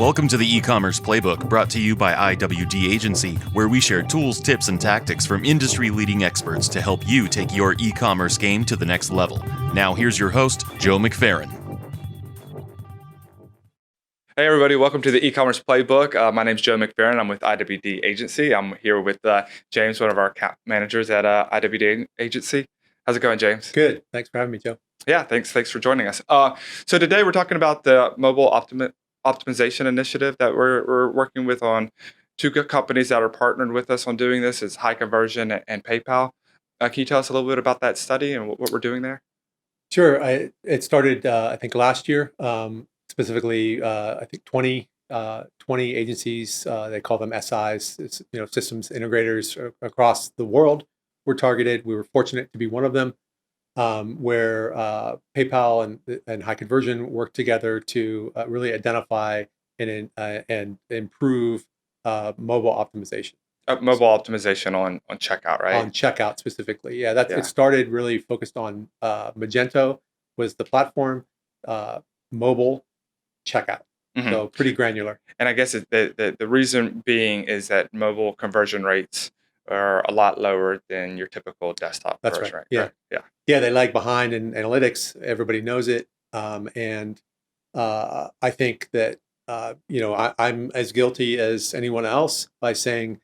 Welcome to the e-commerce playbook, brought to you by IWD Agency, where we share tools, tips, and tactics from industry-leading experts to help you take your e-commerce game to the next level. Now here's your host, Joe McFerrin. Hey everybody, welcome to the e-commerce playbook. My name's Joe McFerrin. I'm with IWD Agency. I'm here with James, one of our account managers at IWD Agency. How's it going, James? Good. Thanks for having me, Joe. Yeah, thanks for joining us. So today we're talking about the mobile optimization initiative that we're working with on two good companies that are partnered with us on doing this. It's High Conversion and PayPal. Can you tell us a little bit about that study and what we're doing there? Sure. It started, I think, last year. Specifically, I think 20 agencies. They call them SIs. It's, systems integrators across the world were targeted. We were fortunate to be one of them, where PayPal and High Conversion worked together to really identify and improve mobile optimization. Mobile optimization on checkout, right? On checkout specifically, yeah. It started really focused on Magento was the platform, mobile checkout. Mm-hmm. So pretty granular. And I guess the reason being is that mobile conversion rates are a lot lower than your typical desktop. That's conversion right. Rate. Yeah. Yeah, they lag behind in analytics. Everybody knows it. And I think that, I'm as guilty as anyone else by saying,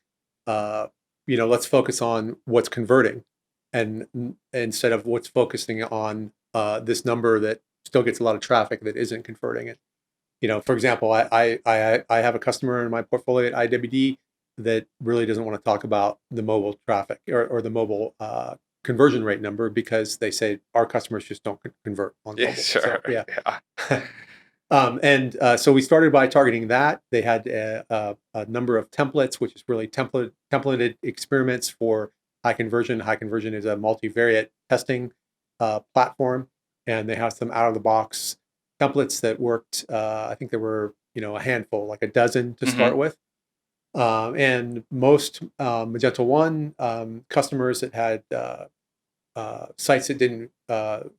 let's focus on what's converting and instead of what's focusing on this number that still gets a lot of traffic that isn't converting it. For example, I have a customer in my portfolio at IWD that really doesn't want to talk about the mobile traffic or the mobile conversion rate number because they say our customers just don't convert on mobile. Sure. So, so we started by targeting that. They had a number of templates, which is really templated experiments for High Conversion. High Conversion is a multivariate testing platform, and they have some out-of-the-box templates that worked. I think there were, a handful, like a dozen to start with. And most Magento 1 customers that had sites that didn't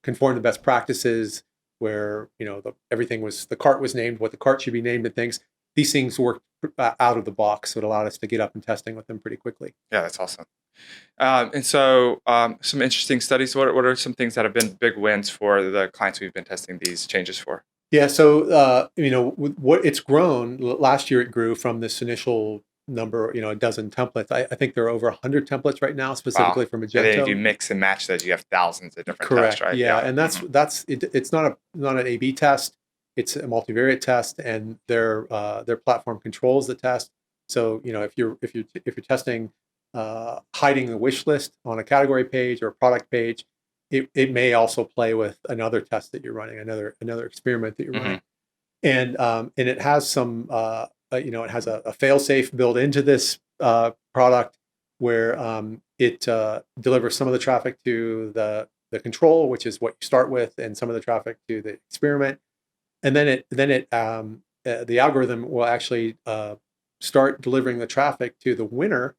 conform to best practices, where everything was, the cart was named what the cart should be named, and things. These things worked out of the box, so it allowed us to get up and testing with them pretty quickly. Yeah, that's awesome. And so some interesting studies. What are some things that have been big wins for the clients we've been testing these changes for? Yeah, so what it's grown. Last year it grew from this initial number, a dozen templates. I think there are over 100 templates right now, specifically for Magento. And then if you mix and match those, you have thousands of different tests, right? Yeah, and that's it. It's not an A/B test. It's a multivariate test, and their platform controls the test. So if you're testing hiding the wish list on a category page or a product page, it may also play with another test that you're running, another experiment that you're running, and it has some it has a fail-safe built into this product where it delivers some of the traffic to the control, which is what you start with, and some of the traffic to the experiment, and then the algorithm will actually start delivering the traffic to the winner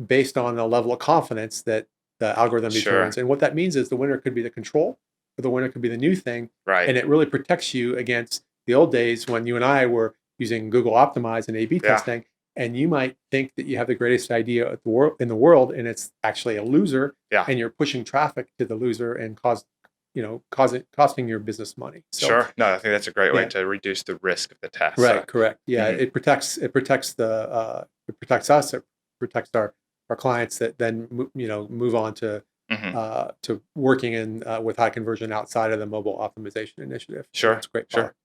based on the level of confidence that the algorithm determines. And what that means is the winner could be the control, or the winner could be the new thing. Right. And it really protects you against the old days when you and I were using Google Optimize and A/B testing, and you might think that you have the greatest idea in the world, and it's actually a loser, and you're pushing traffic to the loser and costing your business money. So, sure. No, I think that's a great way to reduce the risk of the test. Right. So. Correct. Yeah. It protects us. It protects our clients that then move on to working with High Conversion outside of the mobile optimization initiative. Sure. That's great. Sure.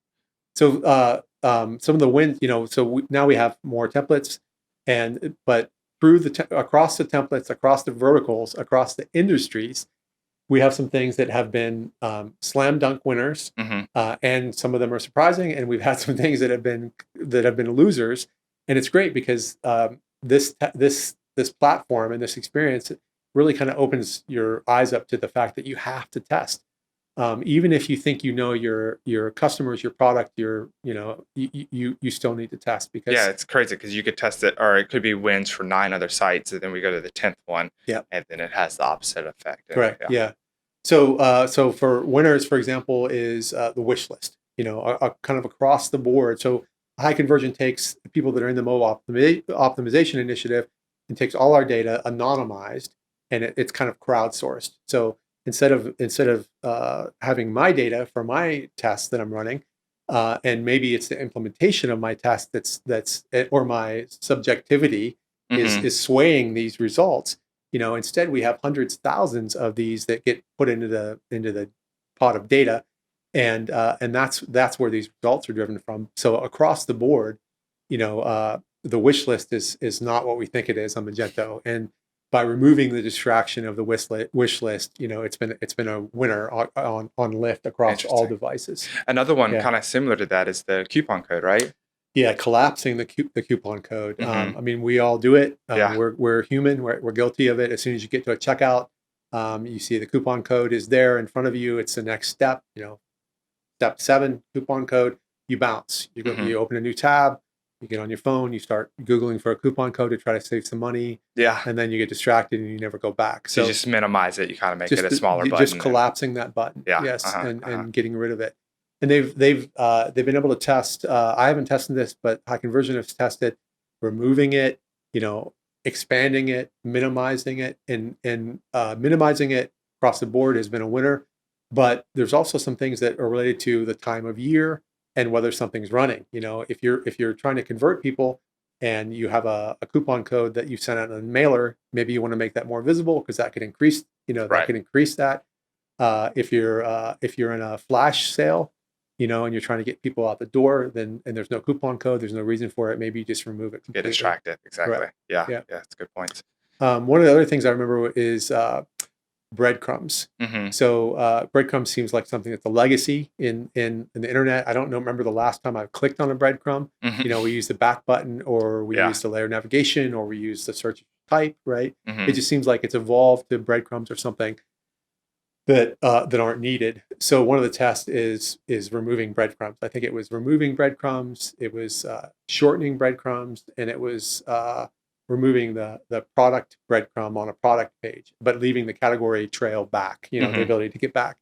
So some of the wins, now we have more templates, but through across the templates, across the verticals, across the industries, we have some things that have been slam dunk winners, and some of them are surprising, and we've had some things that have been losers, and it's great because this platform and this experience really kind of opens your eyes up to the fact that you have to test. Even if you think your customers, your product, you still need to test because it's crazy because you could test it, or it could be wins for 9 other sites, and then we go to the 10th one, and then it has the opposite effect. Correct. Yeah. So for winners, for example, is the wish list. Kind of across the board. So high conversion takes people that are in the mobile optimization initiative and takes all our data anonymized, and it's kind of crowdsourced. So instead of having my data for my tests that I'm running, and maybe it's the implementation of my test that's or my subjectivity is swaying these results. Instead we have hundreds, thousands of these that get put into the pot of data, and that's where these results are driven from. So across the board, the wish list is not what we think it is on Magento, and by removing the distraction of the wish list, it's been a winner on Lyft across all devices. Another one kind of similar to that is the coupon code, right? Yeah, collapsing the coupon code. I mean, we all do it. We're human. We're guilty of it. As soon as you get to a checkout, you see the coupon code is there in front of you. It's the next step. Step 7, coupon code. You bounce. You go. You open a new tab. You get on your phone. You start Googling for a coupon code to try to save some money. Yeah. And then you get distracted and you never go back. So you just minimize it. You kind of make it a smaller button. Just collapsing that button. Yeah. Yes. And getting rid of it. And they've been able to test. I haven't tested this, but High Conversion has tested removing it, expanding it, minimizing it, and minimizing it across the board has been a winner. But there's also some things that are related to the time of year and whether something's running. If you're trying to convert people and you have a coupon code that you sent out on a mailer, maybe you want to make that more visible because that could increase. That could increase that. If you're in a flash sale, and you're trying to get people out the door, and there's no coupon code, there's no reason for it. Maybe you just remove it completely. Get distracted. Exactly. Right. Yeah. That's a good point. One of the other things I remember is breadcrumbs. So breadcrumbs seems like something that's a legacy in the internet. I don't remember the last time I clicked on a breadcrumb. We use the back button, or we use the layer navigation, or we use the search type, right? It just seems like it's evolved to breadcrumbs or something that aren't needed. So one of the tests is removing breadcrumbs. I think it was removing breadcrumbs, it was shortening breadcrumbs, and it was removing the product breadcrumb on a product page, but leaving the category trail back, the ability to get back.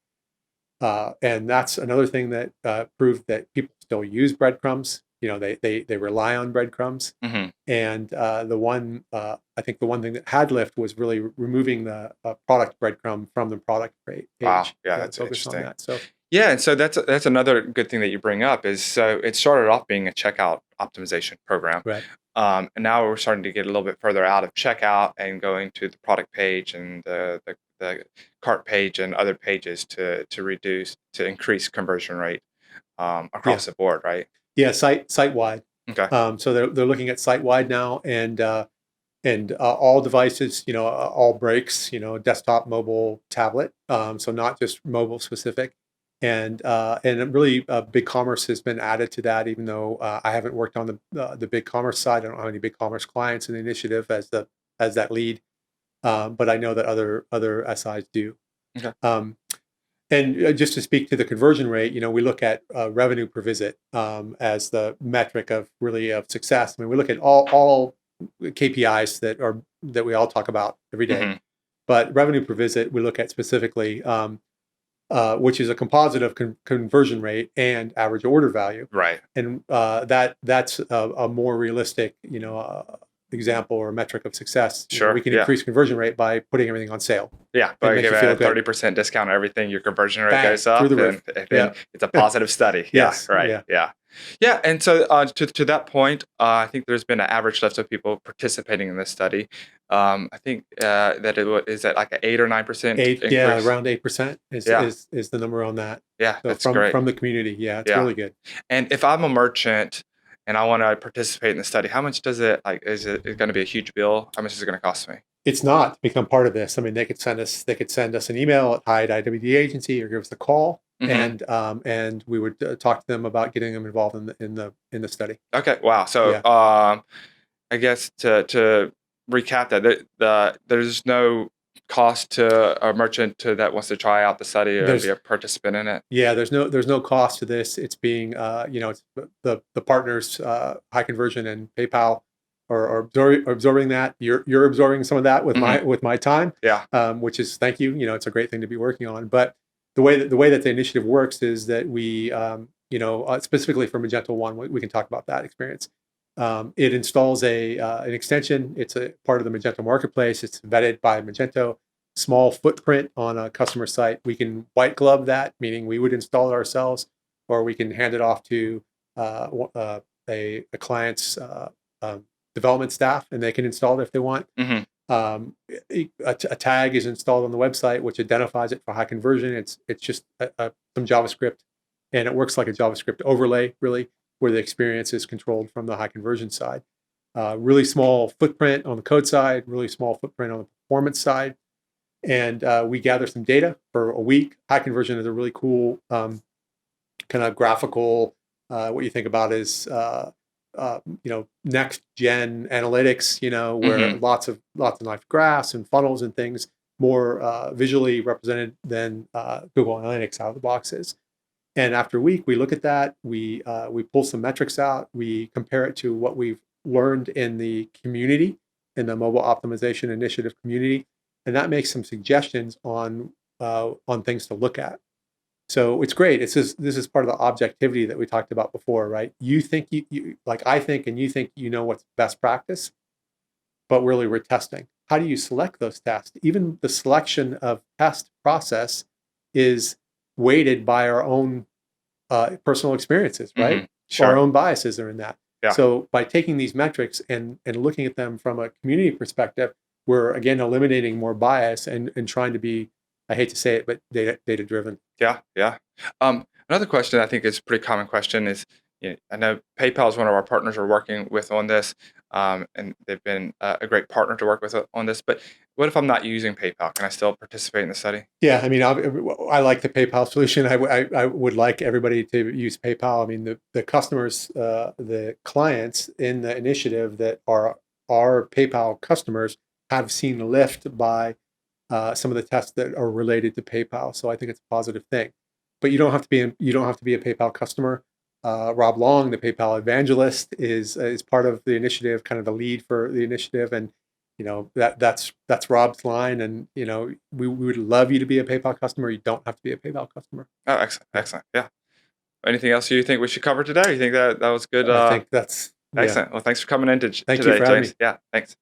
And that's another thing that proved that people still use breadcrumbs. They rely on breadcrumbs. And I think the one thing that had lift was really removing the product breadcrumb from the product page. Wow, yeah, that's interesting. And so that's another good thing that you bring up is, so it started off being a checkout optimization program, right? And now we're starting to get a little bit further out of checkout and going to the product page and the cart page and other pages to increase conversion rate across the board, right? Yeah, site-wide. Okay. So they're looking at site-wide now, and all devices, all breaks, desktop, mobile, tablet. So not just mobile specific, and really BigCommerce has been added to that. Even though I haven't worked on the BigCommerce side, I don't have any BigCommerce clients in the initiative as that lead, but I know that other SIs do. Okay. And just to speak to the conversion rate, we look at revenue per visit as the metric of success. I mean, we look at all KPIs that we all talk about every day, but revenue per visit we look at specifically, which is a composite of conversion rate and average order value. Right. And that's a more realistic, example or metric of success. Sure. We can increase conversion rate by putting everything on sale. Yeah, by giving a 30% discount on everything, your conversion rate goes up, and it's a positive study. Yes. Right. Yeah. And so to that point, I think there's been an average lift of people participating in this study. I think that is at like an 8 or 9% increase. Yeah, around 8% is the number on that. Yeah, so that's great. From the community. Yeah, it's really good. And if I'm a merchant and I want to participate in the study, how much does it, is it going to be a huge bill? How much is it going to cost me? It's not to become part of this. I mean, they could send us an email at hi at IWD Agency, or give us a call, and we would talk to them about getting them involved in the study. Okay. Wow. So I guess to recap that, there's no cost to a merchant that wants to try out the study or be a participant in it. Yeah, there's no cost to this. It's being it's the partners, High Conversion and PayPal are absorbing that. You're absorbing some of that with my time. Yeah. Which is, thank you. It's a great thing to be working on. But the way that the initiative works is that we specifically for Magento 1, we can talk about that experience. It installs an extension. It's a part of the Magento marketplace. It's vetted by Magento. Small footprint on a customer site. We can white glove that, meaning we would install it ourselves, or we can hand it off to a client's development staff, and they can install it if they want. Mm-hmm. A tag is installed on the website, which identifies it for high conversion. It's just some JavaScript, and it works like a JavaScript overlay, really, where the experience is controlled from the high conversion side. Really small footprint on the code side, really small footprint on the performance side. And we gather some data for a week. High conversion is a really cool kind of graphical, what you think about is, next gen analytics, where Mm-hmm. lots of nice graphs and funnels and things more visually represented than Google Analytics out of the box is. And after a week, we look at that, we pull some metrics out, we compare it to what we've learned in the community, in the mobile optimization initiative community, and that makes some suggestions on things to look at. So it's great. This is part of the objectivity that we talked about before, right? You think you like I think, and you think you know what's best practice, but really we're testing. How do you select those tests? Even the selection of test process is weighted by our own personal experiences, right? Mm-hmm. Sure. Our own biases are in that. Yeah. So by taking these metrics and looking at them from a community perspective, we're again eliminating more bias and trying to be, I hate to say it, but data driven. Yeah. Another question I think is a pretty common question is, I know PayPal is one of our partners we're working with on this, and they've been a great partner to work with on this. But what if I'm not using PayPal? Can I still participate in the study? Yeah, I mean, I like the PayPal solution. I would like everybody to use PayPal. I mean, the customers, the clients in the initiative that are our PayPal customers have seen a lift by some of the tests that are related to PayPal. So I think it's a positive thing. But you don't have to be a PayPal customer. Rob Long, the PayPal evangelist, is part of the initiative, kind of the lead for the initiative, and that's Rob's line. And we would love you to be a PayPal customer. You don't have to be a PayPal customer. Oh, excellent. Yeah. Anything else you think we should cover today? You think that was good? I think that's excellent. Well, thanks for coming in Thank today, you for having James. me. Yeah, thanks.